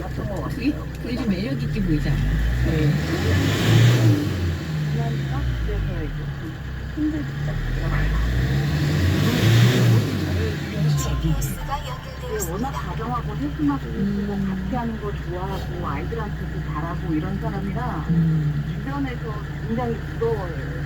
몰랐던 것 그게, 같아요. 그게 좀 매력 있게 보이잖아. 네. 그러니까 그래서 이제 좀 힘들기 시작하더라고요. 워낙 다정하고 세심하고 그리고 같이 하는 거 좋아하고 아이들한테도 잘하고 이런 사람이라 음. 주변에서 굉장히 부러워요.